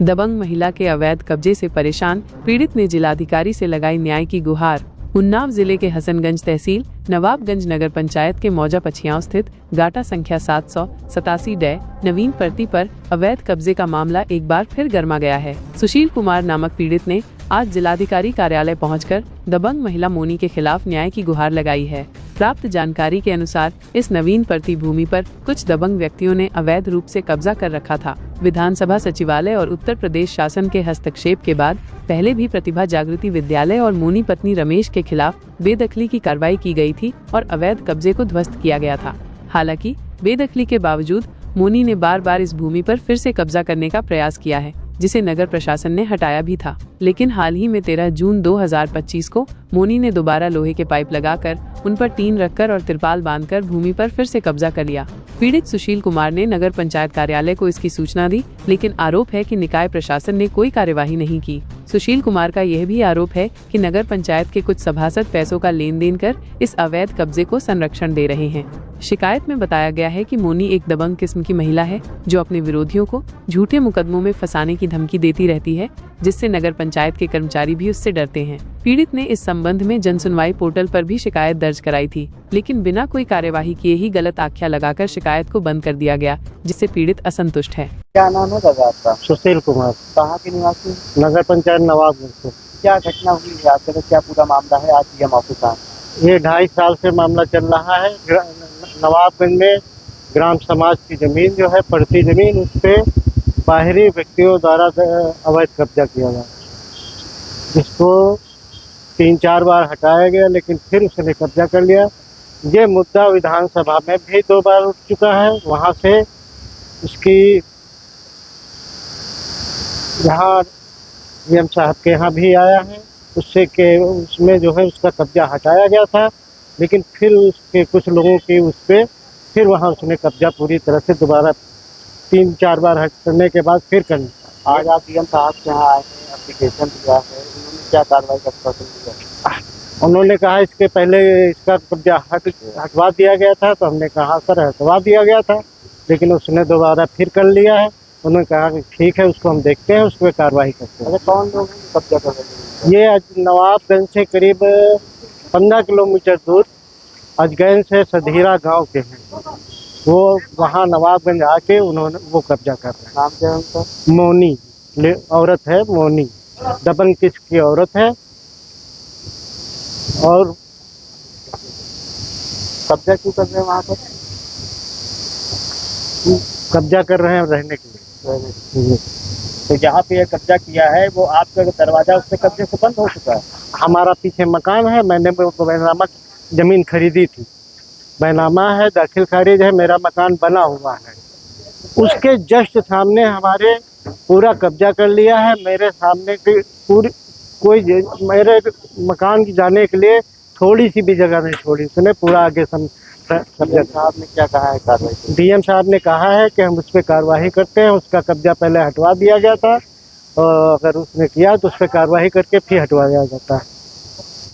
दबंग महिला के अवैध कब्जे से परेशान पीड़ित ने जिलाधिकारी से लगाई न्याय की गुहार। उन्नाव जिले के हसनगंज तहसील नवाबगंज नगर पंचायत के मौजा पछियाओं स्थित गाटा संख्या 787 नवीन परती पर अवैध कब्जे का मामला एक बार फिर गर्मा गया है। सुशील कुमार नामक पीड़ित ने आज जिलाधिकारी कार्यालय पहुंचकर दबंग महिला मोनी के खिलाफ न्याय की गुहार लगाई है। प्राप्त जानकारी के अनुसार इस नवीन परती भूमि पर कुछ दबंग व्यक्तियों ने अवैध रूप से कब्जा कर रखा था। विधानसभा सचिवालय और उत्तर प्रदेश शासन के हस्तक्षेप के बाद पहले भी प्रतिभा जागृति विद्यालय और मोनी पत्नी रमेश के खिलाफ बेदखली की कार्रवाई की गई थी और अवैध कब्जे को ध्वस्त किया गया था। हालांकि बेदखली के बावजूद मोनी ने बार बार इस भूमि पर फिर से कब्जा करने का प्रयास किया है, जिसे नगर प्रशासन ने हटाया भी था। लेकिन हाल ही में 13 जून 2025 को मोनी ने दोबारा लोहे के पाइप लगाकर उन पर टीन रखकर और तिरपाल बांधकर भूमि पर फिर से कब्जा कर लिया। पीड़ित सुशील कुमार ने नगर पंचायत कार्यालय को इसकी सूचना दी, लेकिन आरोप है कि निकाय प्रशासन ने कोई कार्यवाही नहीं की। सुशील कुमार का यह भी आरोप है कि नगर पंचायत के कुछ सभासद पैसों का लेन देन कर इस अवैध कब्जे को संरक्षण दे रहे हैं। शिकायत में बताया गया है कि मोनी एक दबंग किस्म की महिला है जो अपने विरोधियों को झूठे मुकदमों में फंसाने की धमकी देती रहती है, जिससे नगर पंचायत के कर्मचारी भी उससे डरते हैं। पीड़ित ने इस संबंध में जनसुनवाई पोर्टल पर भी शिकायत दर्ज कराई थी, लेकिन बिना कोई कार्यवाही किए ही गलत आख्या लगाकर शिकायत को बंद कर दिया गया, जिससे पीड़ित असंतुष्ट है। क्या नाम है दादा आपका? सुशील कुमार। कहाँ के निवासी? नगर पंचायत नवाबगंज से। क्या घटना हुई है आपके साथ? क्या पूरा मामला है? आज डीएम ऑफिस आए। ये 2.5 साल से मामला चल रहा है। नवाबगंज में ग्राम समाज की जमीन जो है पड़ती जमीन, उस पे बाहरी व्यक्तियों द्वारा अवैध कब्जा किया गया, जिसको 3-4 बार हटाया गया, लेकिन फिर उसने कब्जा कर लिया। ये मुद्दा विधानसभा में भी 2 बार उठ चुका है। वहाँ से उसकी यहाँ डीएम साहब के यहाँ भी आया है, उसमें जो है उसका कब्जा हटाया गया था, लेकिन फिर उसके कुछ लोगों की उस पर फिर वहाँ उसने कब्जा पूरी तरह से दोबारा 3-4 बार हटने के बाद फिर कर लिया। आज आप डीएम साहब के यहाँ आए हैं, एप्लीकेशन दिया है, उन्होंने क्या कार्रवाई का आश्वासन दिया? उन्होंने कहा इसके पहले इसका कब्जा हटवा दिया गया था, तो हमने कहा सर हटवा दिया गया था, लेकिन उसने दोबारा फिर कर लिया है। उन्होंने कहा कि ठीक है, उसको हम देखते हैं, उस पर कार्रवाई करते हैं। अच्छा, कौन लोग कब्जा कर रहे हैं? ये नवाबगंज से करीब 15 किलोमीटर दूर अजगैन से सधीरा गांव के हैं। वो वहाँ नवाबगंज आके उन्होंने वो कब्जा कर रहे हैं। नाम क्या है उनका? मोनी औरत है, मोनी दबंग किस्म की औरत है, और कब्जा क्यों कर रहे हैं वहाँ पर? कब्जा कर रहे हैं रहने के लिए। तो जहाँ पे ये कब्जा किया है वो आपका दरवाजा उससे कब्जे से बंद हो चुका है। हमारा पीछे मकान है, मैंने बैनामा जमीन खरीदी थी, बैनामा है, दाखिल खारिज है, मेरा मकान बना हुआ है। उसके जस्ट सामने हमारे पूरा कब्जा कर लिया है। मेरे सामने की पूरी कोई मेरे मकान की जाने के लिए थोड़ी सी भी जगह नहीं छोड़ी, उसने पूरा आगे कब्जा। साहब ने क्या कहा है कार्रवाई? डीएम साहब ने कहा है कि हम उस पर कार्रवाई करते हैं। उसका कब्जा पहले हटवा दिया गया था, और अगर उसने किया तो उस पर कार्रवाई करके फिर हटवाया जाता है।